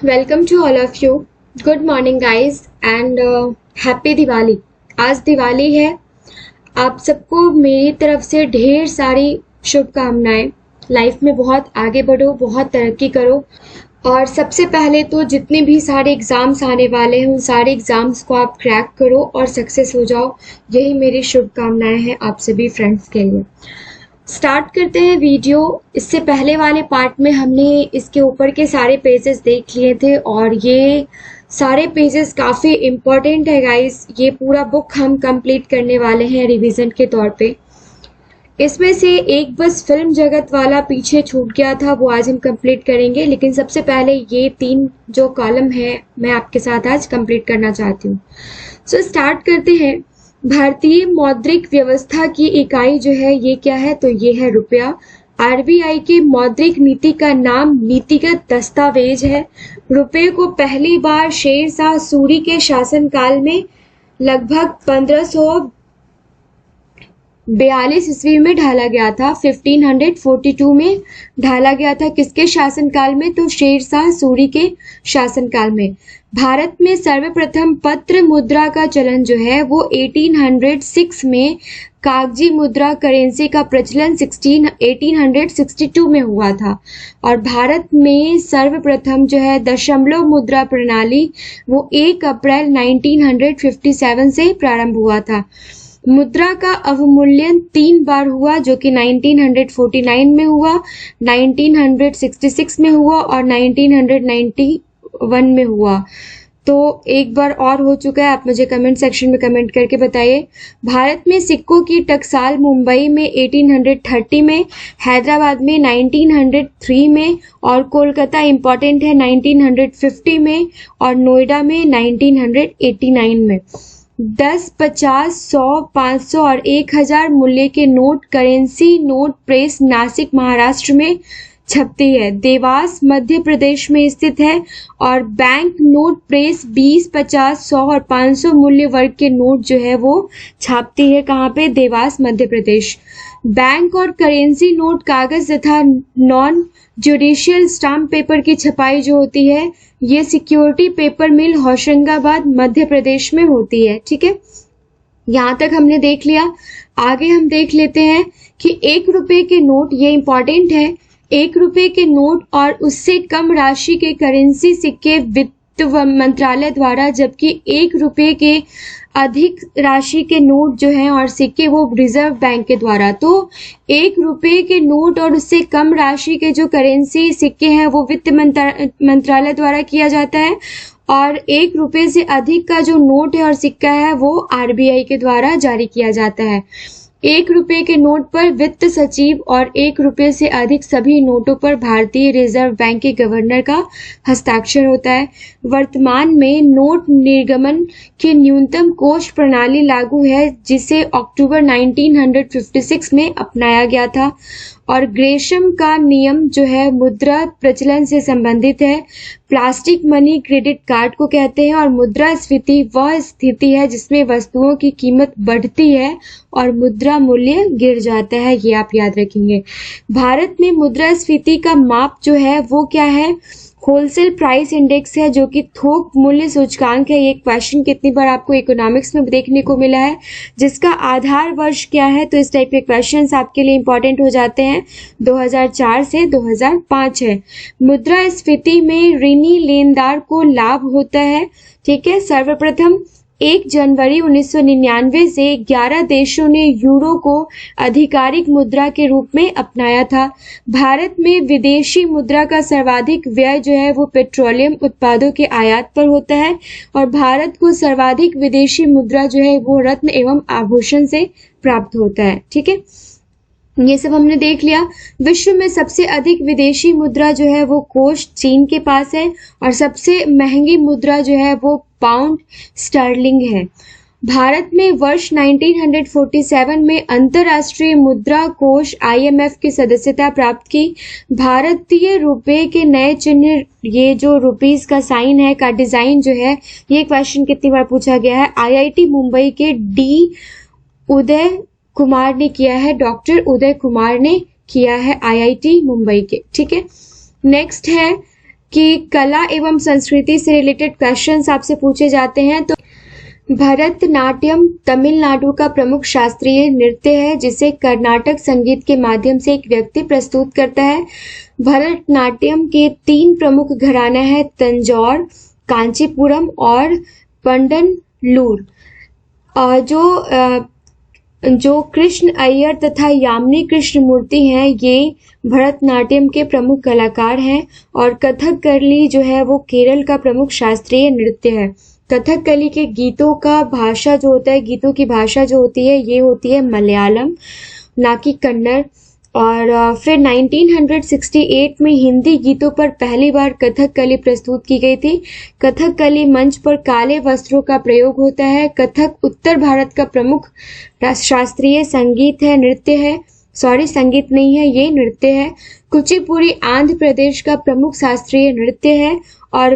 Welcome to all of you. Good morning guys and happy Diwali. आज दिवाली है। आप सबको मेरी तरफ से ढेर सारी शुभकामनाएं। लाइफ में बहुत आगे बढ़ो, बहुत तरक्की करो और सबसे पहले तो जितने भी सारे एग्ज़ाम्स आने वाले हैं उन सारे एग्ज़ाम्स को आप क्रैक करो और सक्सेस हो जाओ। यही मेरी शुभकामनाएं हैं आप सभी फ्रेंड्स के लिए। स्टार्ट करते हैं वीडियो। इससे पहले वाले पार्ट में हमने इसके ऊपर के सारे पेजेस देख लिए थे और ये सारे पेजेस काफ़ी इम्पोर्टेंट है गाइस। ये पूरा बुक हम कंप्लीट करने वाले हैं रिवीजन के तौर पे। इसमें से एक बस फिल्म जगत वाला पीछे छूट गया था, वो आज हम कंप्लीट करेंगे। लेकिन सबसे पहले ये 3 जो कॉलम है मैं आपके साथ आज कंप्लीट करना चाहती हूँ। सो स्टार्ट करते हैं। भारतीय मौद्रिक व्यवस्था की इकाई जो है ये क्या है, तो ये है रुपया। आरबीआई के मौद्रिक नीति का नाम नीतिगत दस्तावेज है। रुपये को पहली बार शेरशाह सूरी के शासनकाल में लगभग 1542 ईस्वी में ढाला गया था। 1542 में ढाला गया था। किसके शासनकाल में, तो शेरशाह सूरी के शासनकाल में। भारत में सर्वप्रथम पत्र मुद्रा का चलन जो है वो 1806 में, कागजी मुद्रा करेंसी का प्रचलन 1862 में हुआ था। और भारत में सर्वप्रथम जो है दशमलव मुद्रा प्रणाली वो 1 अप्रैल 1957 से प्रारंभ हुआ था। मुद्रा का अवमूल्यन 3 बार हुआ, जो कि 1949 में हुआ, 1966 में हुआ और 1991 में हुआ। तो एक बार और हो चुका है। आप मुझे कमेंट सेक्शन में कमेंट करके बताइए। भारत में सिक्कों की टकसाल मुंबई में 1830 में, हैदराबाद में 1903 में और कोलकाता इम्पॉर्टेंट है 1950 में और नोएडा में 1989 में। 10, 50, 100, 500 और 1000 मूल्य के note currency note press Nashik Maharashtra में छपती है। देवास मध्य प्रदेश में स्थित है। और बैंक नोट प्रेस 20, 50, 100 और 500 मूल्य वर्ग के नोट जो है वो छापती है। कहाँ पे, देवास मध्य प्रदेश। बैंक और करेंसी नोट कागज तथा नॉन जुडिशियल स्टाम्प पेपर की छपाई जो होती है ये सिक्योरिटी पेपर मिल होशंगाबाद मध्य प्रदेश में होती है। ठीक है, यहाँ तक हमने देख लिया। आगे हम देख लेते हैं कि 1 रुपए के नोट, ये इंपॉर्टेंट है। 1 रुपए के नोट और उससे कम राशि के करेंसी सिक्के वित्त मंत्रालय द्वारा, जबकि 1 रुपए के अधिक राशि के नोट जो हैं और सिक्के वो रिजर्व बैंक के द्वारा। तो 1 रुपए के नोट और उससे कम राशि के जो करेंसी सिक्के हैं वो वित्त मंत्रालय द्वारा किया जाता है और 1 रुपए से अधिक का जो नोट है और सिक्का है वो आरबीआई के द्वारा जारी किया जाता है। 1 रुपए के नोट पर वित्त सचिव और 1 रुपए से अधिक सभी नोटों पर भारतीय रिजर्व बैंक के गवर्नर का हस्ताक्षर होता है। वर्तमान में नोट निर्गमन की न्यूनतम कोष प्रणाली लागू है, जिसे अक्टूबर 1956 में अपनाया गया था। और ग्रेशम का नियम जो है मुद्रा प्रचलन से संबंधित है। प्लास्टिक मनी क्रेडिट कार्ड को कहते हैं। और मुद्रास्फीति वह स्थिति है जिसमें वस्तुओं की कीमत बढ़ती है और मुद्रा मूल्य गिर जाता है, ये आप याद रखेंगे। भारत में मुद्रास्फीति का माप जो है वो क्या है, होलसेल प्राइस इंडेक्स है, जो कि थोक मूल्य सूचकांक है। ये क्वेश्चन कितनी बार आपको इकोनॉमिक्स में देखने को मिला है। जिसका आधार वर्ष क्या है, तो इस टाइप के क्वेश्चंस आपके लिए इंपॉर्टेंट हो जाते हैं। 2004 से 2005 है। मुद्रास्फीति में ऋणी लेनदार को लाभ होता है। ठीक है, सर्वप्रथम 1 जनवरी 1999 से 11 देशों ने यूरो को आधिकारिक मुद्रा के रूप में अपनाया था। भारत में विदेशी मुद्रा का सर्वाधिक व्यय जो है वो पेट्रोलियम उत्पादों के आयात पर होता है और भारत को सर्वाधिक विदेशी मुद्रा जो है वो रत्न एवं आभूषण से प्राप्त होता है। ठीक है, ये सब हमने देख लिया। विश्व में सबसे अधिक विदेशी मुद्रा जो है वो कोष चीन के पास है और सबसे महंगी मुद्रा जो है वो पाउंड स्टर्लिंग है। भारत में वर्ष 1947 में अंतर्राष्ट्रीय मुद्रा कोष IMF की सदस्यता प्राप्त की। भारतीय रुपए के नए चिन्ह, ये जो रुपीस का साइन है का डिजाइन जो है, ये क्वेश्चन कितनी बार पूछा गया है। IIT मुंबई के डी उदय कुमार ने किया है, डॉक्टर उदय कुमार ने किया है IIT मुंबई के। ठीक है, नेक्स्ट है कि कला एवं संस्कृति से रिलेटेड क्वेश्चंस आपसे पूछे जाते हैं। तो भरतनाट्यम तमिलनाडु का प्रमुख शास्त्रीय नृत्य है जिसे कर्नाटक संगीत के माध्यम से एक व्यक्ति प्रस्तुत करता है। भरतनाट्यम के 3 प्रमुख घराना है, तंजौर, कांचीपुरम और पंडनलूर। जो कृष्ण अय्यर तथा यामिनी कृष्णमूर्ति हैं, ये भरतनाट्यम के प्रमुख कलाकार हैं। और कथकली जो है वो केरल का प्रमुख शास्त्रीय नृत्य है। कथकली के गीतों का भाषा जो होता है, गीतों की भाषा जो होती है, ये होती है मलयालम, ना कि कन्नड़। और फिर 1968 में हिंदी गीतों पर पहली बार कथकली प्रस्तुत की गई थी। कथकली मंच पर काले वस्त्रों का प्रयोग होता है। कथक उत्तर भारत का प्रमुख शास्त्रीय संगीत है, नृत्य है। संगीत नहीं है, ये नृत्य है। कुचिपुड़ी आंध्र प्रदेश का प्रमुख शास्त्रीय नृत्य है। और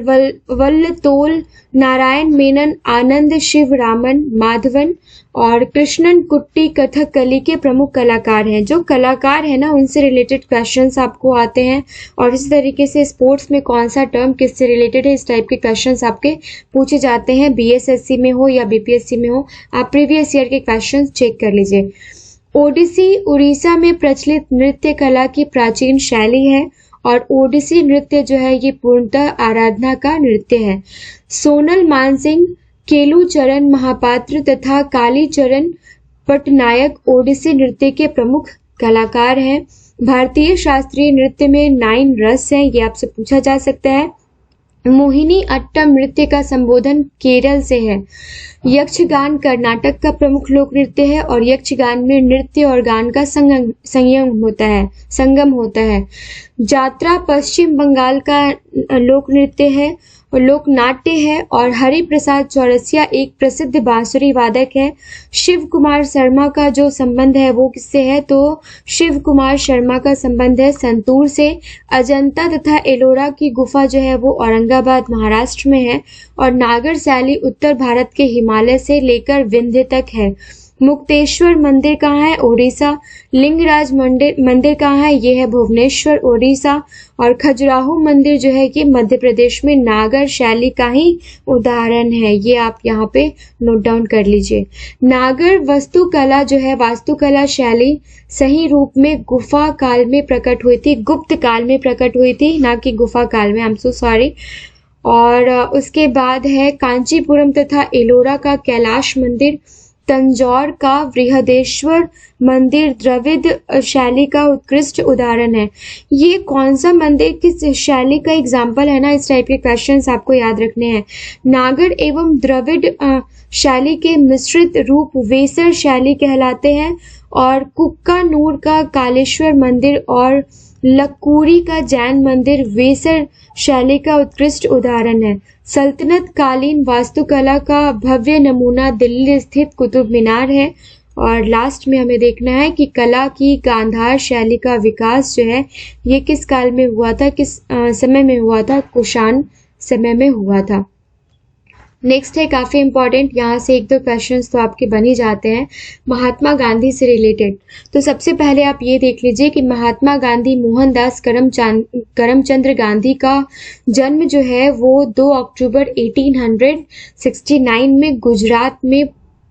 वल्लतोल नारायण मेनन, आनंद शिवरामन, माधवन और कृष्णन कुट्टी कथकली के प्रमुख कलाकार हैं। जो कलाकार है ना, उनसे रिलेटेड क्वेश्चंस आपको आते हैं। और इसी तरीके से स्पोर्ट्स में कौन सा टर्म किससे रिलेटेड है, इस टाइप के क्वेश्चंस आपके पूछे जाते हैं, बीएसएससी में हो या बीपीएससी में हो। आप प्रीवियस ईयर के क्वेश्चंस चेक कर लीजिए। ओडिसी उड़ीसा में प्रचलित नृत्य कला की प्राचीन शैली है। और ओडिसी नृत्य जो है ये पूर्णतः आराधना का नृत्य है। सोनल मानसिंह, केलूचरण महापात्र तथा कालीचरण पटनायक ओडिसी नृत्य के प्रमुख कलाकार हैं। भारतीय शास्त्रीय नृत्य में 9 रस हैं, ये आपसे पूछा जा सकता है। मोहिनी अट्टम नृत्य का संबोधन केरल से है। यक्षगान कर्नाटक का प्रमुख लोक नृत्य है। और यक्षगान में नृत्य और गान का संगम होता है। जात्रा पश्चिम बंगाल का लोक नृत्य है, लोक नाट्य है। और हरि प्रसाद चौरसिया एक प्रसिद्ध बांसुरी वादक है। शिव कुमार शर्मा का जो संबंध है वो किससे है, तो शिव कुमार शर्मा का संबंध है संतूर से। अजंता तथा एलोरा की गुफा जो है वो औरंगाबाद महाराष्ट्र में है। और नागर शैली उत्तर भारत के हिमालय से लेकर विंध्य तक है। मुक्तेश्वर मंदिर कहाँ है, ओडिशा। लिंगराज मंदिर कहाँ है, ये है भुवनेश्वर, ओडिशा। और खजुराहो मंदिर जो है ये मध्य प्रदेश में नागर शैली का ही उदाहरण है, ये आप यहाँ पे नोट डाउन कर लीजिए। नागर वास्तुकला जो है, वास्तुकला शैली सही रूप में गुफा काल में प्रकट हुई थी, गुप्त काल में प्रकट हुई थी, ना कि गुफा काल में, आई एम सो सॉरी। और उसके बाद है कांचीपुरम तथा एलोरा का कैलाश मंदिर। तंजौर का बृहदेश्वर मंदिर द्रविड़ शैली का उत्कृष्ट उदाहरण है। ये कौन सा मंदिर किस शैली का एग्जाम्पल है ना, इस टाइप के क्वेश्चंस आपको याद रखने हैं। नागर एवं द्रविड़ शैली के मिश्रित रूप वेसर शैली कहलाते हैं। और कुक्कानूर का कालेश्वर मंदिर और लक्कूरी का जैन मंदिर वेसर शैली का उत्कृष्ट उदाहरण है। सल्तनत कालीन वास्तुकला का भव्य नमूना दिल्ली स्थित कुतुब मीनार है। और लास्ट में हमें देखना है कि कला की गांधार शैली का विकास जो है ये किस काल में हुआ था, किस समय में हुआ था, कुषाण समय में हुआ था। नेक्स्ट है काफ़ी इंपॉर्टेंट, यहाँ से 1-2 क्वेश्चंस तो आपके बन ही जाते हैं महात्मा गांधी से रिलेटेड। तो सबसे पहले आप ये देख लीजिए कि महात्मा गांधी मोहनदास करमचंद गांधी का जन्म जो है वो 2 अक्टूबर 1869 में गुजरात में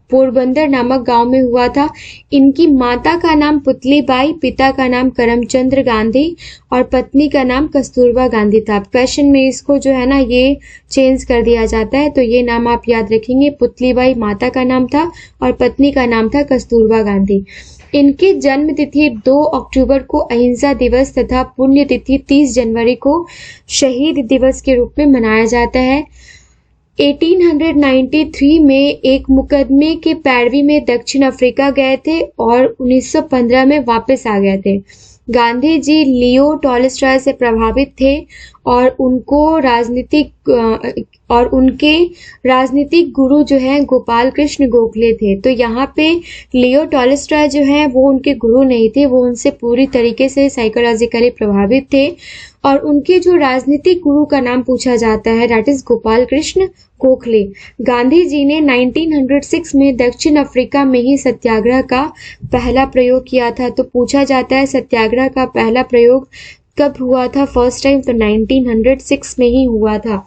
पोरबंदर नामक गांव में हुआ था। इनकी माता का नाम पुतलीबाई, पिता का नाम करमचंद गांधी और पत्नी का नाम कस्तूरबा गांधी था। क्वेश्चन में इसको जो है ना ये चेंज कर दिया जाता है, तो ये नाम आप याद रखेंगे। पुतलीबाई माता का नाम था और पत्नी का नाम था कस्तूरबा गांधी। इनकी जन्म तिथि 2 अक्टूबर को अहिंसा दिवस तथा पुण्य तिथि 30 जनवरी को शहीद दिवस के रूप में मनाया जाता है। 1893 में एक मुकदमे के पैरवी में दक्षिण अफ्रीका गए थे और 1915 में वापस आ गए थे। गांधी जी लियो टॉलस्टॉय से प्रभावित थे और उनके राजनीतिक गुरु जो हैं गोपाल कृष्ण गोखले थे। तो यहाँ पे लियो टॉलस्टॉय जो हैं वो उनके गुरु नहीं थे, वो उनसे पूरी तरीके से साइकोलॉजिकली प्रभावित थे। और उनके जो राजनीतिक गुरु का नाम पूछा जाता है दैट इज गोपाल कृष्ण गोखले। गांधी जी ने 1906 में दक्षिण अफ्रीका में ही सत्याग्रह का पहला प्रयोग किया था। तो पूछा जाता है सत्याग्रह का पहला प्रयोग कब हुआ था फर्स्ट टाइम? तो 1906 में ही हुआ था।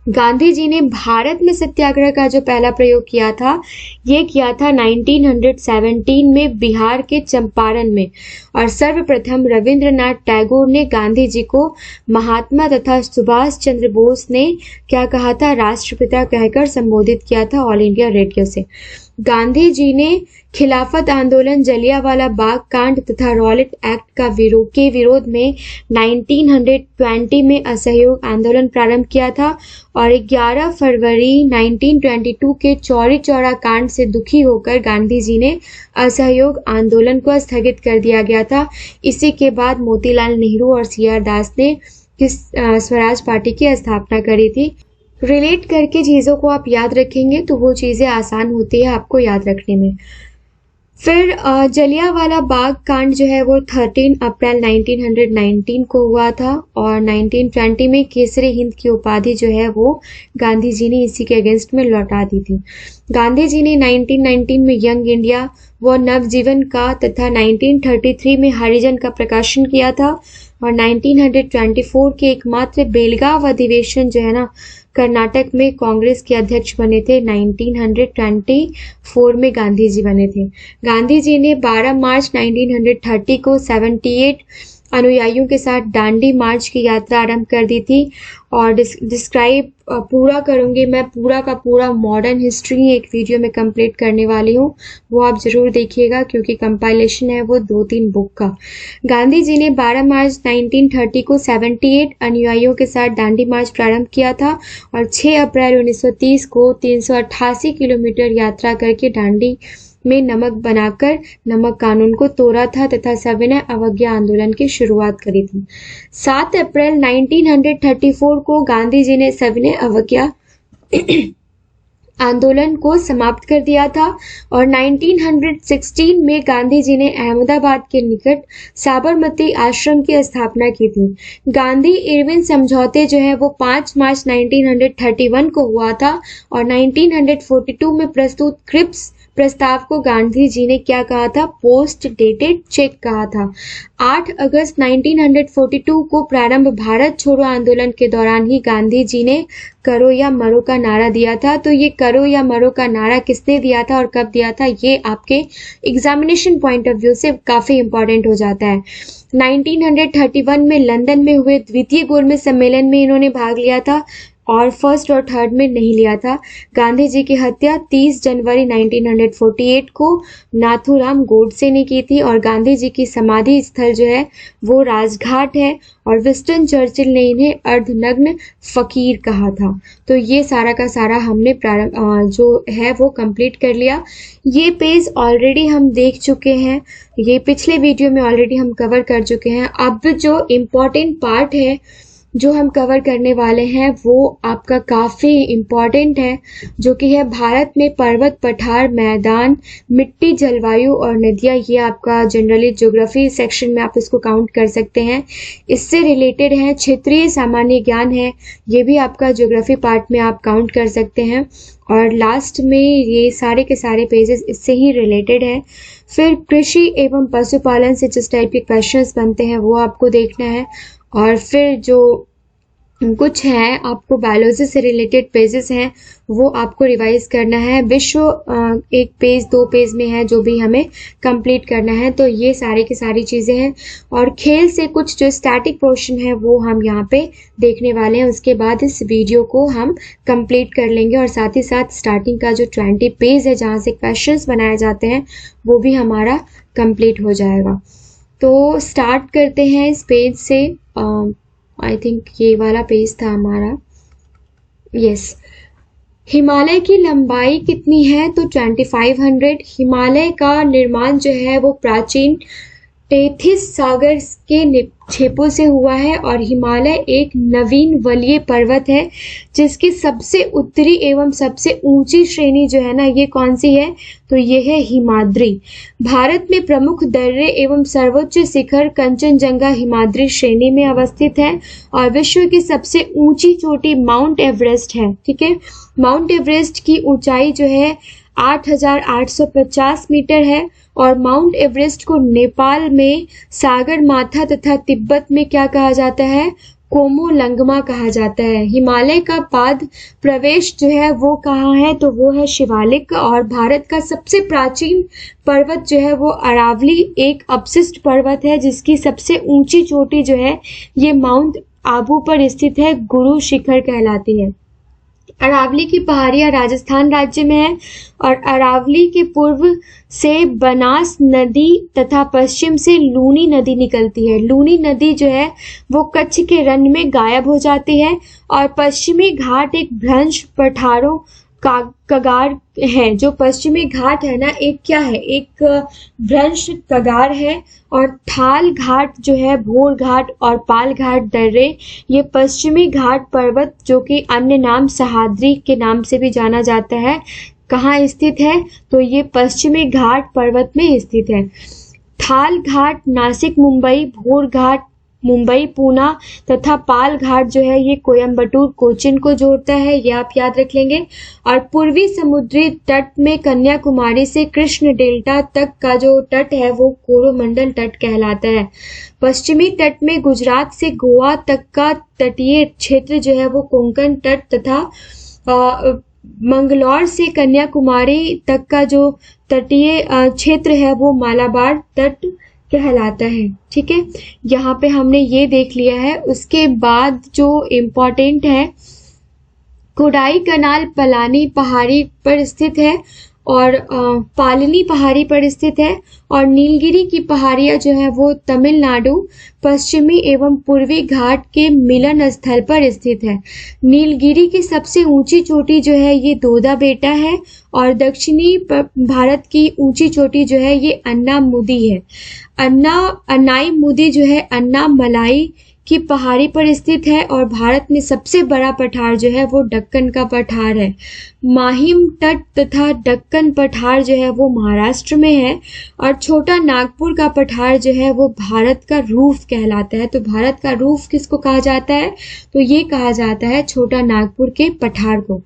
गांधी जी ने भारत में सत्याग्रह का जो पहला प्रयोग किया था, ये किया था 1917 में बिहार के चंपारण में। और सर्वप्रथम रविंद्रनाथ टैगोर ने गांधी जी को महात्मा तथा सुभाष चंद्र बोस ने क्या कहा था? राष्ट्रपिता कहकर संबोधित किया था ऑल इंडिया रेडियो से। गांधी जी ने खिलाफत आंदोलन, जलियांवाला बाग कांड तथा रॉलेट एक्ट के विरोध में 1920 में असहयोग आंदोलन प्रारंभ किया था और 11 फरवरी 1922 के चौरी चौरा कांड से दुखी होकर गांधी जी ने असहयोग आंदोलन को स्थगित कर दिया गया था। इसी के बाद मोतीलाल नेहरू और CR दास ने स्वराज पार्टी की स्थापना करी थी। रिलेट करके चीज़ों को आप याद रखेंगे तो वो चीज़ें आसान होती है आपको याद रखने में। फिर जलियांवाला बाग कांड जो है वो 13 अप्रैल 1919 को हुआ था और 1920 में केसरी हिंद की उपाधि जो है वो गांधी जी ने इसी के अगेंस्ट में लौटा दी थी। गांधी जी ने 1919 में यंग इंडिया व नवजीवन का तथा 1933 में हरिजन का प्रकाशन किया था और 1924 के एकमात्र बेलगांव अधिवेशन जो है ना कर्नाटक में कांग्रेस के अध्यक्ष बने थे। 1924 में गांधी जी बने थे। गांधी जी ने 12 मार्च 1930 को 78 अनुयायियों के साथ दांडी मार्च की यात्रा आरंभ कर दी थी और डिस्क्राइब पूरा करूंगी मैं, पूरा का पूरा मॉडर्न हिस्ट्री एक वीडियो में कंप्लीट करने वाली हूँ, वो आप जरूर देखिएगा क्योंकि कंपाइलेशन है वो 2-3 बुक का। गांधी जी ने 12 मार्च 1930 को 78 अनुयायियों के साथ दांडी मार्च प्रारंभ किया था और 6 अप्रैल 1930 को 388 किलोमीटर यात्रा करके दांडी में नमक बनाकर नमक कानून को तोड़ा था तथा सविनय अवज्ञा आंदोलन की शुरुआत करी थी। 7 अप्रैल 1934 को गांधी जी ने सविनय अवज्ञा आंदोलन को समाप्त कर दिया था और 1916 में गांधी जी ने अहमदाबाद के निकट साबरमती आश्रम की स्थापना की थी। गांधी इरविन समझौते जो है वो 5 मार्च 1931 को हुआ था और 1942 में प्रस्तुत क्रिप्स प्रस्ताव को गांधी जी ने क्या कहा था? पोस्ट डेटेड चेक कहा था। 8 अगस्त 1942 को प्रारंभ भारत छोड़ो आंदोलन के दौरान ही गांधी जी ने करो या मरो का नारा दिया था। तो ये करो या मरो का नारा किसने दिया था और कब दिया था, ये आपके एग्जामिनेशन पॉइंट ऑफ व्यू से काफी इंपॉर्टेंट हो जाता है। 1931 में लंदन में हुए द्वितीय गोलमेज सम्मेलन में इन्होंने भाग लिया था और फर्स्ट और थर्ड में नहीं लिया था। गांधी जी की हत्या 30 जनवरी 1948 को नाथूराम गोडसे ने की थी और गांधी जी की समाधि स्थल जो है वो राजघाट है और विंस्टन चर्चिल ने इन्हें अर्धनग्न फकीर कहा था। तो ये सारा का सारा हमने जो है वो कंप्लीट कर लिया। ये पेज ऑलरेडी हम देख चुके हैं, ये पिछले वीडियो में ऑलरेडी हम कवर कर चुके हैं। अब जो इम्पोर्टेंट पार्ट है जो हम कवर करने वाले हैं वो आपका काफ़ी इम्पॉर्टेंट है, जो कि है भारत में पर्वत, पठार, मैदान, मिट्टी, जलवायु और नदियाँ। ये आपका जनरली ज्योग्राफी सेक्शन में आप इसको काउंट कर सकते हैं। इससे रिलेटेड है क्षेत्रीय सामान्य ज्ञान है, ये भी आपका ज्योग्राफी पार्ट में आप काउंट कर सकते हैं। और लास्ट में ये सारे के सारे पेजेस इससे ही रिलेटेड है। फिर कृषि एवं पशुपालन से जिस टाइप के क्वेश्चंस बनते हैं वो आपको देखना है। और फिर जो कुछ है आपको बायोलॉजी से रिलेटेड पेजेस हैं वो आपको रिवाइज करना है। विश्व 1 पेज 2 पेज में है जो भी हमें कंप्लीट करना है। तो ये सारी की सारी चीज़ें हैं और खेल से कुछ जो स्टैटिक पोर्शन है वो हम यहाँ पे देखने वाले हैं। उसके बाद इस वीडियो को हम कंप्लीट कर लेंगे और साथ ही साथ स्टार्टिंग का जो 20 पेज है जहाँ से क्वेश्चंस बनाए जाते हैं वो भी हमारा कंप्लीट हो जाएगा। तो स्टार्ट करते हैं इस पेज से। आई थिंक ये वाला पेज था हमारा। यस, हिमालय की लंबाई कितनी है? तो 2500। हिमालय का निर्माण जो है वो प्राचीन टेथिस सागर के निक्षेपों से हुआ है और हिमालय एक नवीन वलीय पर्वत है जिसकी सबसे उत्तरी एवं सबसे ऊंची श्रेणी जो है ना ये कौन सी है? तो ये है हिमाद्री। भारत में प्रमुख दर्रे एवं सर्वोच्च शिखर कंचनजंगा हिमाद्री श्रेणी में अवस्थित है और विश्व की सबसे ऊंची चोटी माउंट एवरेस्ट है। ठीक है, माउंट एवरेस्ट की ऊंचाई जो है 8,850 मीटर है और माउंट एवरेस्ट को नेपाल में सागर माथा तथा तिब्बत में क्या कहा जाता है, कोमोलंगमा कहा जाता है। हिमालय का पाद प्रवेश जो है वो कहाँ है, तो वो है शिवालिक। और भारत का सबसे प्राचीन पर्वत जो है वो अरावली एक अपशिष्ट पर्वत है, जिसकी सबसे ऊंची चोटी जो है ये माउंट आबू पर स्थित है, गुरु शिखर कहलाती है। अरावली की पहाड़ियां राजस्थान राज्य में है और अरावली के पूर्व से बनास नदी तथा पश्चिम से लूनी नदी निकलती है। लूनी नदी जो है वो कच्छ के रण में गायब हो जाती है और पश्चिमी घाट एक भ्रंश पठारों का कगार है। जो पश्चिमी घाट है ना, एक क्या है, एक भ्रंश कगार है। और थाल घाट जो है, भोर घाट और पाल घाट दर्रे, ये पश्चिमी घाट पर्वत जो कि अन्य नाम सह्याद्री के नाम से भी जाना जाता है, कहाँ स्थित है, तो ये पश्चिमी घाट पर्वत में स्थित है। थाल घाट नासिक मुंबई, भोर घाट मुंबई पूना तथा पाल घाट जो है ये कोयम्बटूर कोचिन को जोड़ता है, ये आप याद रख लेंगे। और पूर्वी समुद्री तट में कन्याकुमारी से कृष्ण डेल्टा तक का जो तट है वो कोरोमंडल तट कहलाता है। पश्चिमी तट में गुजरात से गोवा तक का तटीय क्षेत्र जो है वो कोंकण तट तथा मंगलौर से कन्याकुमारी तक का जो तटीय क्षेत्र है वो मालाबार तट कहलाता है। ठीक है, यहाँ पे हमने ये देख लिया है। उसके बाद जो इम्पोर्टेंट है, कोडाई कनाल पलानी पहाड़ी पर स्थित है और पालनी पहाड़ी पर स्थित है। और नीलगिरी की पहाड़ियाँ जो है वो तमिलनाडु पश्चिमी एवं पूर्वी घाट के मिलन स्थल पर स्थित है। नीलगिरी की सबसे ऊंची चोटी जो है ये दोदा बेटा है और दक्षिणी भारत की ऊंची चोटी जो है ये अन्नामुदी है। अन्नाईमुदी जो है अन्नामलाई की पहाड़ी पर स्थित है और भारत में सबसे बड़ा पठार जो है वो दक्कन का पठार है। माहिम तट तथा दक्कन पठार जो है वो महाराष्ट्र में है और छोटा नागपुर का पठार जो है वो भारत का रूफ कहलाता है। तो भारत का रूफ किसको कहा जाता है, तो ये कहा जाता है छोटा नागपुर के पठार को।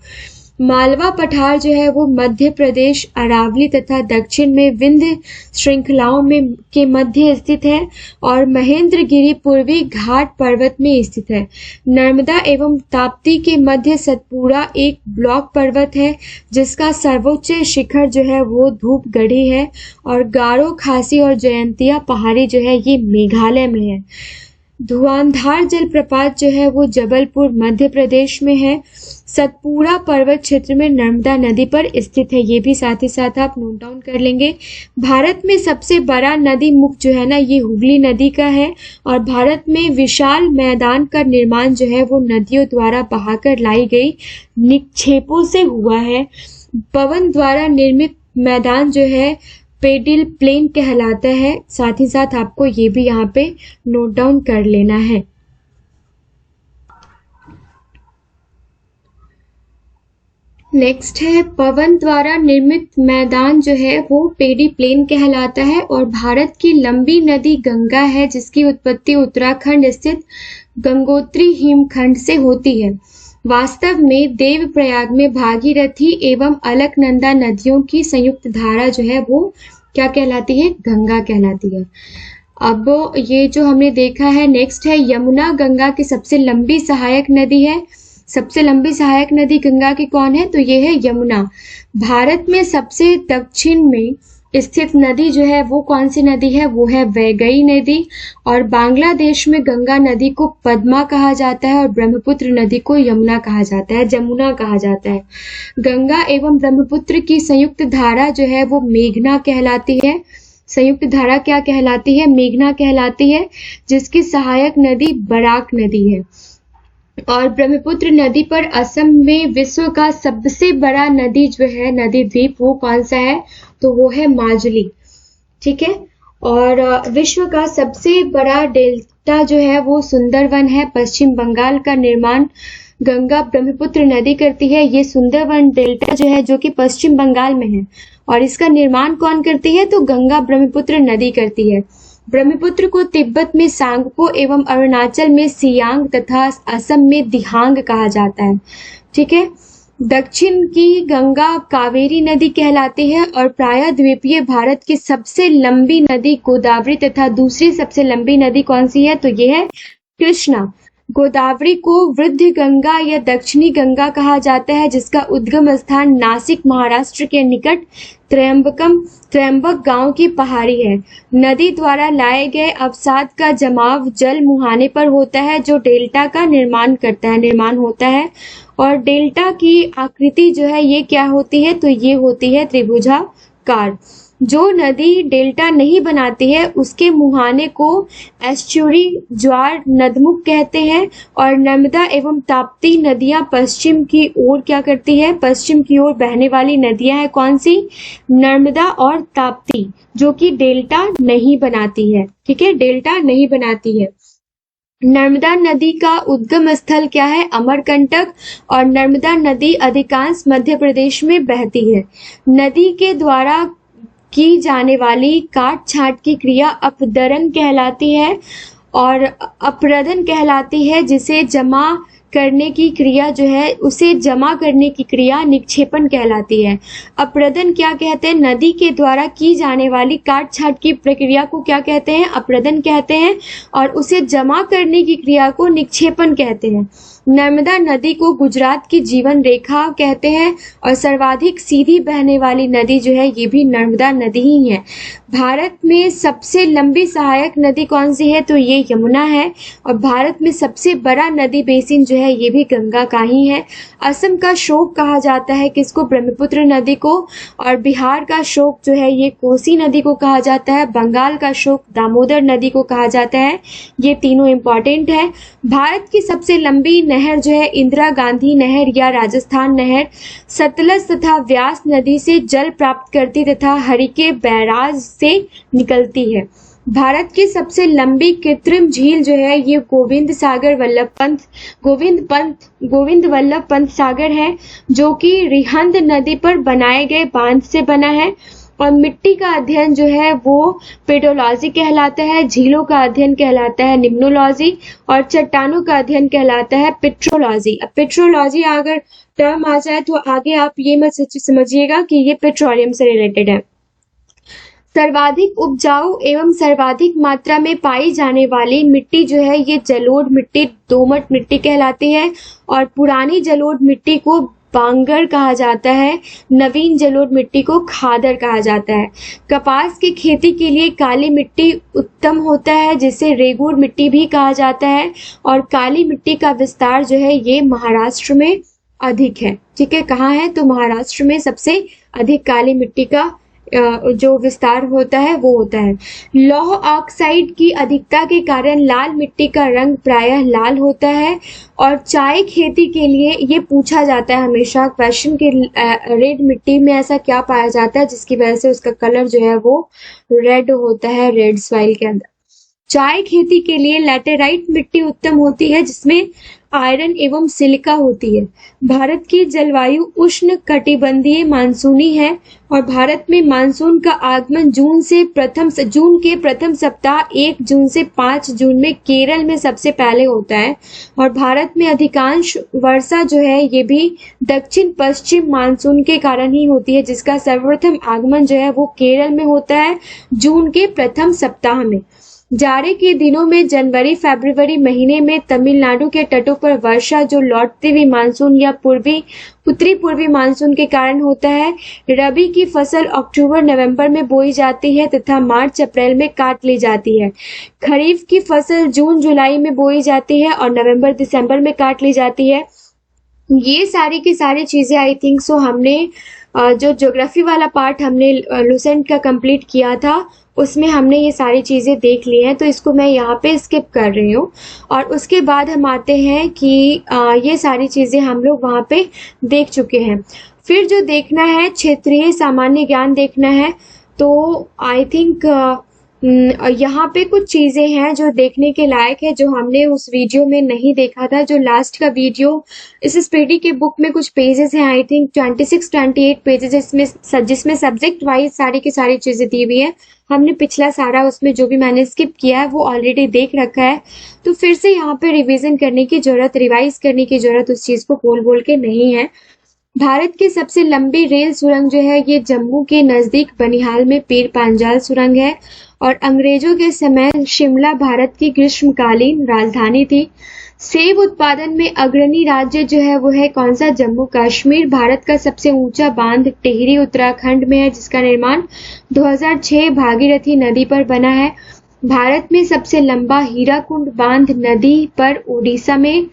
मालवा पठार जो है वो मध्य प्रदेश अरावली तथा दक्षिण में विंध्य श्रृंखलाओं में के मध्य स्थित है और महेंद्रगिरी पूर्वी घाट पर्वत में स्थित है। नर्मदा एवं ताप्ती के मध्य सतपुड़ा एक ब्लॉक पर्वत है जिसका सर्वोच्च शिखर जो है वो धूपगढ़ी है। और गारो खासी और जयंतिया पहाड़ी जो है ये मेघालय में है। धुआंधार जलप्रपात जो है वो जबलपुर मध्य प्रदेश में है। सतपुड़ा पर्वत क्षेत्र में नर्मदा नदी पर स्थित है, ये भी साथ ही साथ आप नोट डाउन कर लेंगे। भारत में सबसे बड़ा नदी मुख जो है ना ये हुगली नदी का है और भारत में विशाल मैदान का निर्माण जो है वो नदियों द्वारा बहाकर लाई गई निक्षेपों से हुआ है। पवन द्वारा निर्मित मैदान जो है पेडिल प्लेन कहलाता है। साथ ही साथ आपको ये भी यहाँ पे नोट डाउन कर लेना है। नेक्स्ट है पवन द्वारा निर्मित मैदान जो है वो पेडी प्लेन कहलाता है और भारत की लंबी नदी गंगा है जिसकी उत्पत्ति उत्तराखंड स्थित गंगोत्री हिमखंड से होती है। वास्तव में देवप्रयाग में भागीरथी एवं अलकनंदा नदियों की संयुक्त धारा जो है वो क्या कहलाती है, गंगा कहलाती है। अब ये जो हमने देखा है, नेक्स्ट है यमुना गंगा की सबसे लंबी सहायक नदी है। सबसे लंबी सहायक नदी गंगा की कौन है, तो ये है यमुना। भारत में सबसे दक्षिण में स्थित नदी जो है वो कौन सी नदी है, वो है वैगई नदी। और बांग्लादेश में गंगा नदी को पद्मा कहा जाता है और ब्रह्मपुत्र नदी को यमुना कहा जाता है, जमुना कहा जाता है। गंगा एवं ब्रह्मपुत्र की संयुक्त धारा जो है वो मेघना कहलाती है। संयुक्त धारा क्या कहलाती है, मेघना कहलाती है, जिसकी सहायक नदी बराक नदी है। और ब्रह्मपुत्र नदी पर असम में विश्व का सबसे बड़ा नदी जो है, नदी द्वीप, वो कौन सा है, तो वो है माजुली। ठीक है, और विश्व का सबसे बड़ा डेल्टा जो है वो सुंदरवन है। पश्चिम बंगाल का निर्माण गंगा ब्रह्मपुत्र नदी करती है। ये सुंदरवन डेल्टा जो है जो कि पश्चिम बंगाल में है और इसका निर्माण कौन करती है, तो गंगा ब्रह्मपुत्र नदी करती है। ब्रह्मपुत्र को तिब्बत में सांगपो एवं अरुणाचल में सियांग तथा असम में दिहांग कहा जाता है। ठीक है, दक्षिण की गंगा कावेरी नदी कहलाती है और प्रायद्वीपीय भारत की सबसे लंबी नदी गोदावरी तथा दूसरी सबसे लंबी नदी कौन सी है, तो ये है कृष्णा। गोदावरी को वृद्ध गंगा या दक्षिणी गंगा कहा जाता है, जिसका उद्गम स्थान नासिक महाराष्ट्र के निकट त्र्यंबक गांव की पहाड़ी है। नदी द्वारा लाए गए अवसाद का जमाव जल मुहाने पर होता है, जो डेल्टा का निर्माण होता है। और डेल्टा की आकृति जो है ये क्या होती है, तो ये होती है त्रिभुजाकार। जो नदी डेल्टा नहीं बनाती है उसके मुहाने को एस्चुरी, ज्वार, नदमुख कहते हैं। और नर्मदा एवं ताप्ती नदियां पश्चिम की ओर क्या करती है, पश्चिम की ओर बहने वाली नदियां हैं कौन सी, नर्मदा और ताप्ती, जो कि डेल्टा नहीं बनाती है। ठीक है, डेल्टा नहीं बनाती है। नर्मदा नदी का उद्गम स्थल क्या है, अमरकंटक। और नर्मदा नदी अधिकांश मध्य प्रदेश में बहती है। नदी के द्वारा की जाने वाली काट छांट की क्रिया अपदरण कहलाती है और अपरदन कहलाती है, जिसे जमा करने की क्रिया जो है उसे जमा करने की क्रिया निक्षेपण कहलाती है। अपरदन क्या कहते हैं, नदी के द्वारा की जाने वाली काट छांट की प्रक्रिया को क्या कहते हैं, अपरदन कहते हैं। और उसे जमा करने की क्रिया को निक्षेपण कहते हैं। नर्मदा नदी को गुजरात की जीवन रेखा कहते हैं और सर्वाधिक सीधी बहने वाली नदी जो है ये भी नर्मदा नदी ही है। भारत में सबसे लंबी सहायक नदी कौन सी है, तो ये यमुना है। और भारत में सबसे बड़ा नदी बेसिन जो है ये भी गंगा का ही है। असम का शोक कहा जाता है किसको, ब्रह्मपुत्र नदी को। और बिहार का शोक जो है ये कोसी नदी को कहा जाता है। बंगाल का शोक दामोदर नदी को कहा जाता है। ये तीनों इंपॉर्टेंट है। भारत की सबसे लंबी नहर जो है इंदिरा गांधी नहर या राजस्थान नहर सतलज तथा व्यास नदी से जल प्राप्त करती तथा हरिके बैराज से निकलती है। भारत की सबसे लंबी कृत्रिम झील जो है ये गोविंद वल्लभ पंत सागर है, जो कि रिहंद नदी पर बनाए गए बांध से बना है। और मिट्टी का अध्ययन जो है वो पेडोलॉजी कहलाता है। झीलों का अध्ययन कहलाता है निम्नोलॉजी। और चट्टानों का अध्ययन कहलाता है पेट्रोलॉजी। अब पेट्रोलॉजी अगर टर्म आ जाए तो आगे आप ये मत समझिएगा कि ये पेट्रोलियम से रिलेटेड है। सर्वाधिक उपजाऊ एवं सर्वाधिक मात्रा में पाई जाने वाली मिट्टी जो है ये जलोढ़ मिट्टी, दोमट मिट्टी कहलाती है। और पुरानी जलोढ़ मिट्टी को बांगर कहा जाता है, नवीन जलोढ़ मिट्टी को खादर कहा जाता है। कपास की खेती के लिए काली मिट्टी उत्तम होता है, जिसे रेगूर मिट्टी भी कहा जाता है। और काली मिट्टी का विस्तार जो है ये महाराष्ट्र में अधिक है। ठीक है, कहाँ है, तो महाराष्ट्र में सबसे अधिक काली मिट्टी का जो विस्तार होता है वो होता है। लौह ऑक्साइड की अधिकता के कारण लाल मिट्टी का रंग प्रायः लाल होता है। और चाय खेती के लिए ये पूछा जाता है हमेशा क्वेश्चन के, रेड मिट्टी में ऐसा क्या पाया जाता है जिसकी वजह से उसका कलर जो है वो रेड होता है, रेड सॉइल के अंदर। चाय खेती के लिए लैटेराइट मिट्टी उत्तम होती है, जिसमें आयरन एवं सिलिका होती है। भारत की जलवायु उष्ण कटिबंधीय मानसूनी है। और भारत में मानसून का आगमन जून के प्रथम सप्ताह 1 जून से 5 जून में केरल में सबसे पहले होता है। और भारत में अधिकांश वर्षा जो है ये भी दक्षिण पश्चिम मानसून के कारण ही होती है, जिसका सर्वप्रथम आगमन जो है वो केरल में होता है जून के प्रथम सप्ताह में। जाड़े के दिनों में जनवरी फरवरी महीने में तमिलनाडु के तटों पर वर्षा जो लौटती हुई मानसून या उत्तरी पूर्वी मानसून के कारण होता है। रबी की फसल अक्टूबर नवंबर में बोई जाती है तथा मार्च अप्रैल में काट ली जाती है। खरीफ की फसल जून जुलाई में बोई जाती है और नवंबर दिसंबर में काट ली जाती है। ये सारी की सारी चीजें आई थिंक सो हमने जो ज्योग्राफी वाला पार्ट हमने लुसेंट का कंप्लीट किया था उसमें हमने ये सारी चीज़ें देख ली हैं, तो इसको मैं यहाँ पे स्किप कर रही हूँ। और उसके बाद हम आते हैं कि ये सारी चीज़ें हम लोग वहाँ पे देख चुके हैं। फिर जो देखना है क्षेत्रीय सामान्य ज्ञान देखना है, तो आई थिंक यहाँ पे कुछ चीज़ें हैं जो देखने के लायक है, जो हमने उस वीडियो में नहीं देखा था। जो लास्ट का वीडियो इस स्पीडी के बुक में कुछ पेजेस हैं, आई थिंक 26-28 पेजेस, जिसमें सब्जेक्ट वाइज सारी की सारी चीज़ें दी हुई है। हमने पिछला सारा उसमें जो भी मैंने स्किप किया है वो ऑलरेडी देख रखा है, तो फिर से यहाँ पे रिवीजन करने की जरूरत, रिवाइज करने की जरूरत उस चीज़ को बोल के नहीं है। भारत की सबसे लंबी रेल सुरंग जो है ये जम्मू के नजदीक बनिहाल में पीर पांजाल सुरंग है और अंग्रेजों के समय शिमला भारत की ग्रीष्मकालीन राजधानी थी। सेब उत्पादन में अग्रणी राज्य जो है वो है कौन सा? जम्मू कश्मीर। भारत का सबसे ऊंचा बांध टिहरी उत्तराखंड में है जिसका निर्माण 2006 भागीरथी नदी पर बना है। भारत में सबसे लंबा हीराकुंड बांध नदी पर उड़ीसा में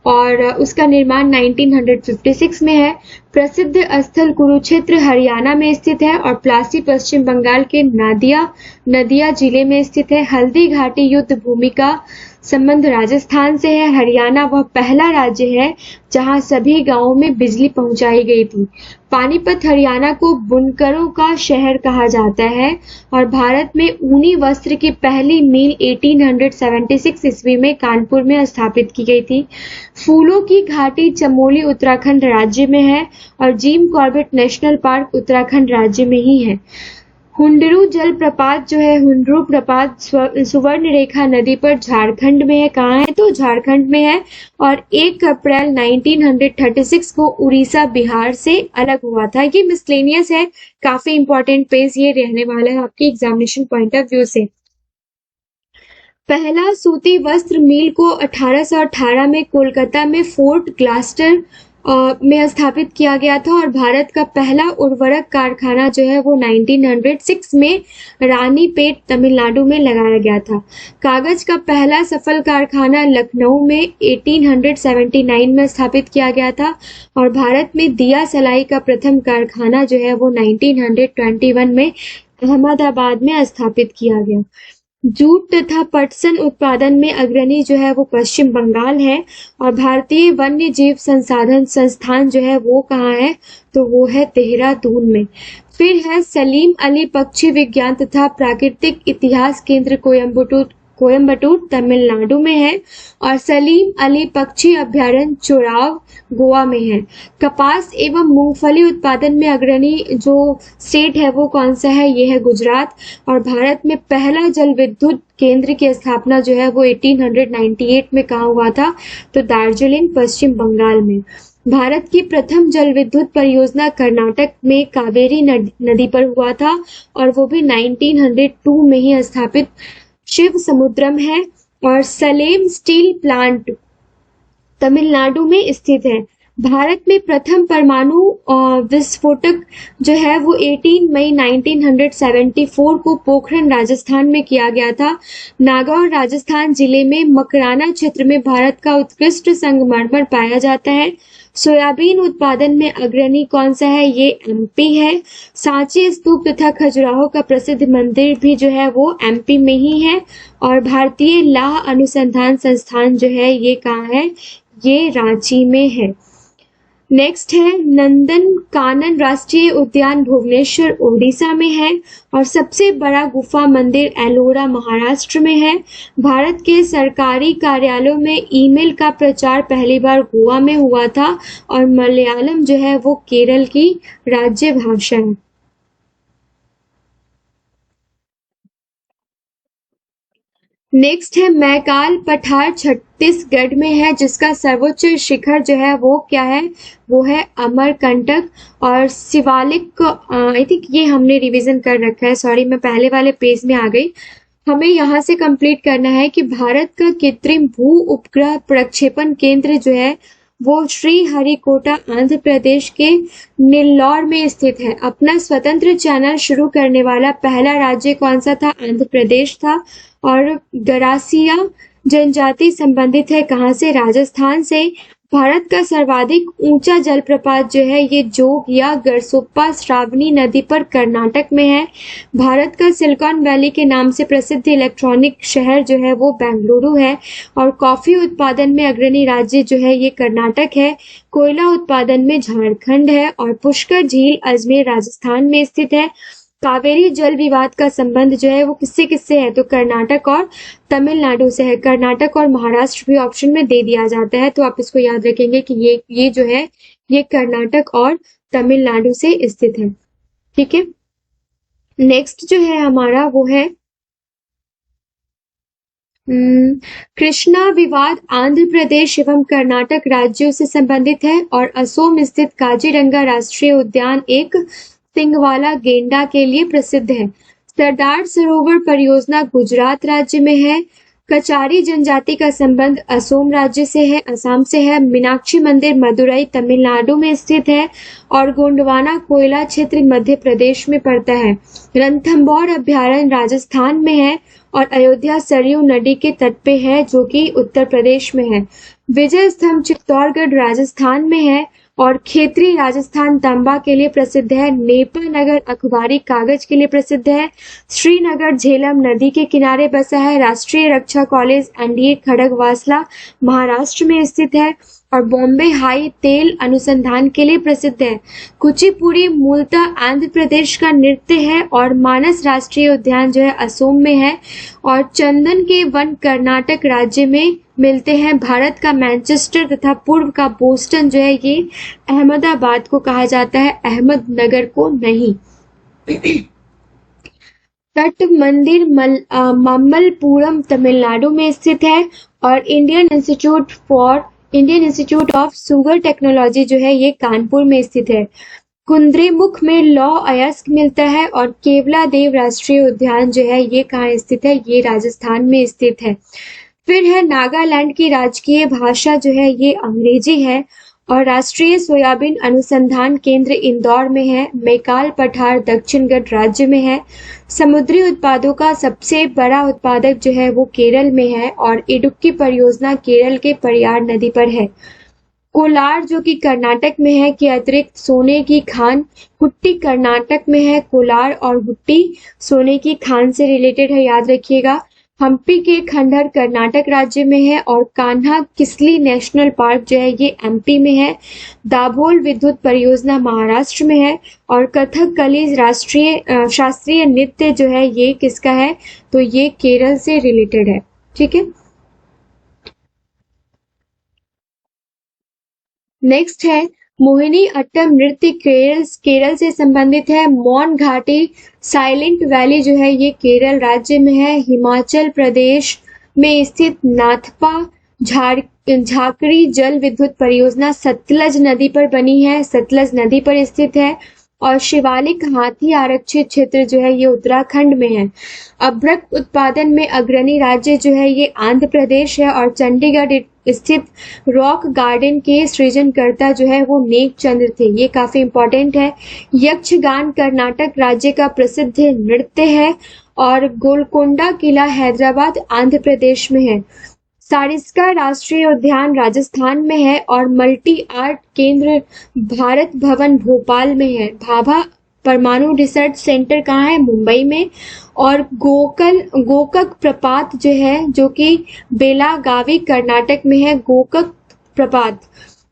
और उसका निर्माण 1956 में है। प्रसिद्ध स्थल कुरुक्षेत्र हरियाणा में स्थित है और प्लासी पश्चिम बंगाल के नदिया जिले में स्थित है। हल्दी घाटी युद्ध भूमि का संबंध राजस्थान से है। हरियाणा वह पहला राज्य है जहां सभी गांवों में बिजली पहुंचाई गई थी। पानीपत हरियाणा को बुनकरों का शहर कहा जाता है और भारत में ऊनी वस्त्र की पहली मील 1876 ईस्वी में कानपुर में स्थापित की गई थी। फूलों की घाटी चमोली उत्तराखंड राज्य में है और Jim Corbett national park Uttarakhand राज्य में ही है। हुंडरू जलप्रपात जो है हुंडरू प्रपात सुवर्ण रेखा नदी पर झारखंड में है। कहाँ है? तो झारखंड में है और 1 अप्रैल 1936 को उड़ीसा बिहार से अलग हुआ था। ये मिसलेनियस है, काफी इंपॉर्टेंट पेज ये रहने वाला है आपके एग्जामिनेशन पॉइंट ऑफ व्यू से। पहला सूती वस्त्र मिल को 1818 में कोलकाता में फोर्ट ग्लास्टर में स्थापित किया गया था और भारत का पहला उर्वरक कारखाना जो है वो 1906 में रानीपेट तमिलनाडु में लगाया गया था। कागज का पहला सफल कारखाना लखनऊ में 1879 में स्थापित किया गया था और भारत में दिया सलाई का प्रथम कारखाना जो है वो 1921 में अहमदाबाद में स्थापित किया गया। जूट तथा पटसन उत्पादन में अग्रणी जो है वो पश्चिम बंगाल है और भारतीय वन्य जीव संसाधन संस्थान जो है वो कहाँ है? तो वो है देहरादून में। फिर है सलीम अली पक्षी विज्ञान तथा प्राकृतिक इतिहास केंद्र कोयम्बटूर तमिलनाडु में है और सलीम अली पक्षी अभ्यारण्य चोराव गोवा में है। कपास एवं मूंगफली उत्पादन में अग्रणी जो स्टेट है वो कौन सा है? ये है गुजरात। और भारत में पहला जल विद्युत केंद्र की स्थापना जो है वो 1898 में कहाँ हुआ था? तो दार्जिलिंग पश्चिम बंगाल में। भारत की प्रथम जल विद्युत परियोजना कर्नाटक में कावेरी नदी पर हुआ था और वो भी 1902 में ही स्थापित शिव समुद्रम है। और सलेम स्टील प्लांट तमिलनाडु में स्थित है। भारत में प्रथम परमाणु विस्फोटक जो है वो 18 मई 1974 को पोखरण राजस्थान में किया गया था। नागौर राजस्थान जिले में मकराना क्षेत्र में भारत का उत्कृष्ट संगमरमर पाया जाता है। सोयाबीन उत्पादन में अग्रणी कौन सा है? ये एमपी है। सांची स्तूप तथा खजुराहो का प्रसिद्ध मंदिर भी जो है वो एमपी में ही है और भारतीय लाह अनुसंधान संस्थान जो है ये कहाँ है? ये रांची में है। नेक्स्ट है नंदन कानन राष्ट्रीय उद्यान भुवनेश्वर ओडिशा में है और सबसे बड़ा गुफा मंदिर एलोरा महाराष्ट्र में है। भारत के सरकारी कार्यालयों में ईमेल का प्रचार पहली बार गोवा में हुआ था और मलयालम जो है वो केरल की राज्य भाषा है। नेक्स्ट है मैकाल पठार छत्तीसगढ़ में है जिसका सर्वोच्च शिखर जो है वो क्या है? वो है अमरकंटक। और शिवालिक आई थिंक ये हमने रिवीजन कर रखा है, सॉरी मैं पहले वाले पेज में आ गई। हमें यहाँ से कंप्लीट करना है कि भारत का कृत्रिम भू उपग्रह प्रक्षेपण केंद्र जो है वो श्रीहरिकोटा आंध्र प्रदेश के नेल्लौर में स्थित है। अपना स्वतंत्र चैनल शुरू करने वाला पहला राज्य कौन सा था? आंध्र प्रदेश था। और गरासिया जनजाति संबंधित है कहाँ से? राजस्थान से। भारत का सर्वाधिक ऊंचा जलप्रपात जो है ये जोग या गरसोप्पा श्रावणी नदी पर कर्नाटक में है। भारत का सिलिकॉन वैली के नाम से प्रसिद्ध इलेक्ट्रॉनिक शहर जो है वो बेंगलुरु है। और कॉफी उत्पादन में अग्रणी राज्य जो है ये कर्नाटक है। कोयला उत्पादन में झारखंड है और पुष्कर झील अजमेर राजस्थान में स्थित है। कावेरी जल विवाद का संबंध जो है वो किससे किससे है? तो कर्नाटक और तमिलनाडु से है। कर्नाटक और महाराष्ट्र भी ऑप्शन में दे दिया जाता है तो आप इसको याद रखेंगे कि ये जो है ये कर्नाटक और तमिलनाडु से स्थित है। ठीक है, नेक्स्ट जो है हमारा वो है कृष्णा विवाद आंध्र प्रदेश एवं कर्नाटक राज्यों से संबंधित है और असोम स्थित काजीरंगा राष्ट्रीय उद्यान एक सिंग वाला गेंडा के लिए प्रसिद्ध है। सरदार सरोवर परियोजना गुजरात राज्य में है। कचारी जनजाति का संबंध असोम राज्य से है, असम से है। मीनाक्षी मंदिर मदुरई तमिलनाडु में स्थित है और गोंडवाना कोयला क्षेत्र मध्य प्रदेश में पड़ता है। रणथंभौर अभयारण्य राजस्थान में है और अयोध्या सरयू नदी के तट पे है जो कि उत्तर प्रदेश में है। विजय स्तंभ चित्तौड़गढ़ राजस्थान में है और खेतरी राजस्थान तांबा के लिए प्रसिद्ध है। नेपा नगर अखबारी कागज के लिए प्रसिद्ध है। श्रीनगर झेलम नदी के किनारे बसा है। राष्ट्रीय रक्षा कॉलेज एनडीए खड़गवासला महाराष्ट्र में स्थित है और बॉम्बे हाई तेल अनुसंधान के लिए प्रसिद्ध है। कुचिपुड़ी मूलतः आंध्र प्रदेश का नृत्य है और मानस राष्ट्रीय उद्यान जो है असोम में है और चंदन के वन कर्नाटक राज्य में मिलते हैं। भारत का मैनचेस्टर तथा पूर्व का बोस्टन जो है ये अहमदाबाद को कहा जाता है, अहमदनगर को नहीं। तट मंदिर ममल्लपुरम तमिलनाडु में स्थित है और Indian institute of sugar technology जो है ये कानपुर में स्थित है। कुद्रेमुख में लौ अयस्क मिलता है और केवला देव राष्ट्रीय उद्यान जो है ये कहाँ स्थित है, ये राजस्थान में स्थित है। फिर है नागालैंड की राजकीय भाषा जो है ये अंग्रेजी है और राष्ट्रीय सोयाबीन अनुसंधान केंद्र इंदौर में है। मैकाल पठार दक्षिणगढ़ राज्य में है। समुद्री उत्पादों का सबसे बड़ा उत्पादक जो है वो केरल में है और इडुक्की परियोजना केरल के परियार नदी पर है। कोलार जो कि कर्नाटक में है के अतिरिक्त सोने की खान, गुट्टी कर्नाटक में है। कोलार और गुट्टी सोने की खान से रिलेटेड है, याद रखिएगा। हम्पी के खंडहर कर्नाटक राज्य में है और कान्हा किसली नेशनल पार्क जो है ये एमपी में है। दाभोल विद्युत परियोजना महाराष्ट्र में है और कथकली शास्त्रीय नृत्य जो है ये किसका है, तो ये केरल से रिलेटेड है। ठीक है, नेक्स्ट है मोहिनी अट्टम नृत्य केरल से संबंधित है। मौन घाटी साइलेंट वैली जो है ये केरल राज्य में है। हिमाचल प्रदेश में स्थित नाथपा झाकड़ी जल विद्युत परियोजना सतलज नदी पर बनी है, सतलज नदी पर स्थित है। और शिवालिक हाथी आरक्षित क्षेत्र जो है ये उत्तराखंड में है। अभ्रक उत्पादन में अग्रणी राज्य जो है ये आंध्र प्रदेश है और चंडीगढ़ स्थित रॉक गार्डन के सृजनकर्ता जो है वो नेक चंद्र थे, ये काफी इंपॉर्टेंट है। यक्षगान कर्नाटक राज्य का प्रसिद्ध नृत्य है और गोलकोंडा किला हैदराबाद आंध्र प्रदेश में है। सारिस्का राष्ट्रीय उद्यान राजस्थान में है और मल्टी आर्ट केंद्र भारत भवन भोपाल में है। भाभा परमाणु रिसर्च सेंटर कहाँ है, मुंबई में। और गोकक प्रपात जो है जो कि बेलागावी कर्नाटक में है, गोकक प्रपात।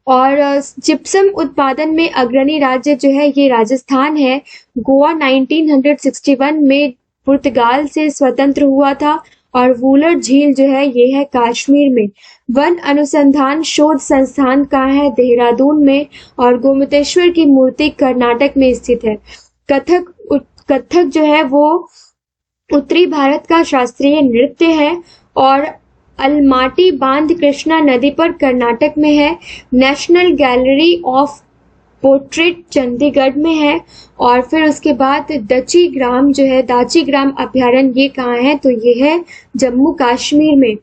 और जिप्सम उत्पादन में अग्रणी राज्य जो है ये राजस्थान है। गोवा 1961 में पुर्तगाल से स्वतंत्र हुआ था और वूलर झील जो है ये है कश्मीर में। वन अनुसंधान शोध संस्थान कहाँ है, देहरादून में। और गोमतेश्वर की मूर्ति कर्नाटक में स्थित है। कथक जो है वो उत्तरी भारत का शास्त्रीय नृत्य है और अलमाटी बांध कृष्णा नदी पर कर्नाटक में है। National gallery of portrait Chandigarh में है। और फिर उसके बाद दाची ग्राम अभयारण्य ये कहाँ है, तो ये है जम्मू कश्मीर में।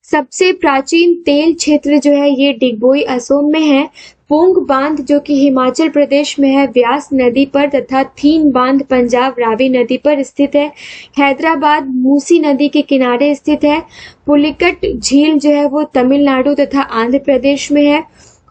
सबसे प्राचीन तेल क्षेत्र जो है ये डिगबोई असोम में है। पोंग बांध जो कि हिमाचल प्रदेश में है व्यास नदी पर, तथा थीन बांध पंजाब रावी नदी पर स्थित है। हैदराबाद मूसी नदी के किनारे स्थित है। पुलिकट झील जो है वो तमिलनाडु तथा आंध्र प्रदेश में है।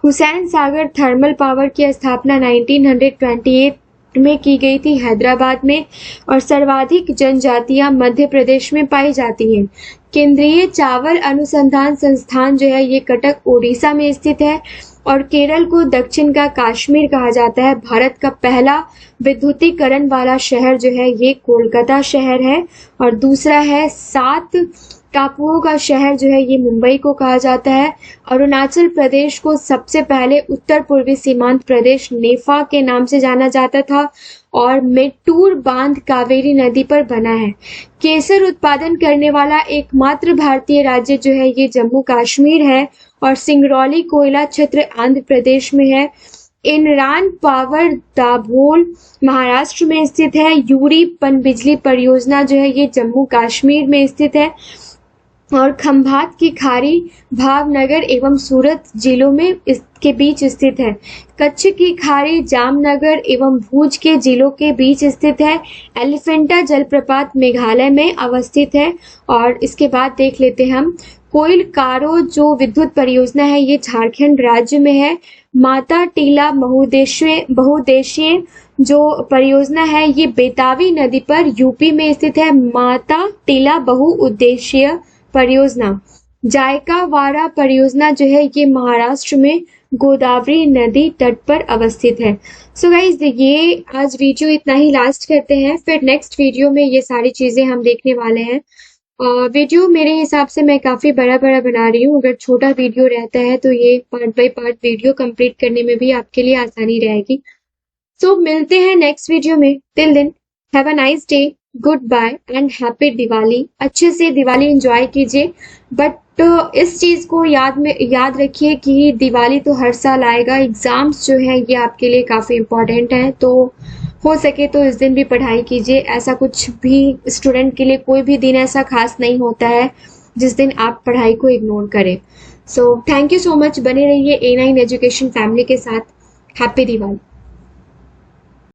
हुसैन सागर थर्मल पावर की स्थापना 1928 में की गई थी हैदराबाद में। और सर्वाधिक जनजातियां मध्य प्रदेश में पाई जाती हैं। केंद्रीय चावल अनुसंधान संस्थान जो है ये कटक ओडिशा में स्थित है। और केरल को दक्षिण का कश्मीर कहा जाता है। भारत का पहला विद्युतीकरण वाला शहर जो है ये कोलकाता शहर है। और दूसरा है 7 टापुओं का शहर जो है ये मुंबई को कहा जाता है। अरुणाचल प्रदेश को सबसे पहले उत्तर पूर्वी सीमांत प्रदेश नेफा के नाम से जाना जाता था। और मेट्टूर बांध कावेरी नदी पर बना है। केसर उत्पादन करने वाला एकमात्र भारतीय राज्य जो है ये जम्मू कश्मीर है और सिंगरौली कोयला क्षेत्र आंध्र प्रदेश में है। इनरान पावर दाभोल महाराष्ट्र में स्थित है। यूरी पनबिजली परियोजना जो है ये जम्मू कश्मीर में स्थित है और खंभात की खाड़ी भावनगर एवं सूरत जिलों में इसके बीच स्थित है। कच्छ की खाड़ी जामनगर एवं भुज के जिलों के बीच स्थित है। एलिफेंटा जलप्रपात मेघालय में अवस्थित है। और इसके बाद देख लेते हैं हम कोयल कारो जो विद्युत परियोजना है ये झारखंड राज्य में है। माता टीला बहुउद्देशीय जो परियोजना है ये बेतावी नदी पर यूपी में स्थित है। माता टीला बहुउद्देशीय परियोजना। जायका वाड़ा परियोजना जो है ये महाराष्ट्र में गोदावरी नदी तट पर अवस्थित है। सो गाइज ये आज वीडियो इतना ही लास्ट करते हैं, फिर नेक्स्ट वीडियो में ये सारी चीजें हम देखने वाले हैं। वीडियो मेरे हिसाब से मैं काफी बड़ा बना रही हूँ, अगर छोटा वीडियो रहता है तो ये part by part video complete करने में भी आपके लिए आसानी रहेगी। सो मिलते हैं नेक्स्ट वीडियो में। Till then have a nice day, goodbye and happy Diwali. अच्छे से दिवाली एंजॉय कीजिए, बट इस चीज को याद रखिए कि दिवाली तो हर साल आएगा। एग्जाम्स जो है ये आपके लिए काफी इम्पोर्टेंट है, तो हो सके तो इस दिन भी पढ़ाई कीजिए। ऐसा कुछ भी स्टूडेंट के लिए कोई भी दिन ऐसा खास नहीं होता है जिस दिन आप पढ़ाई को इग्नोर करें। So thank you so much, बने रहिए A9 एजुकेशन फैमिली के साथ। हैप्पी दिवाली।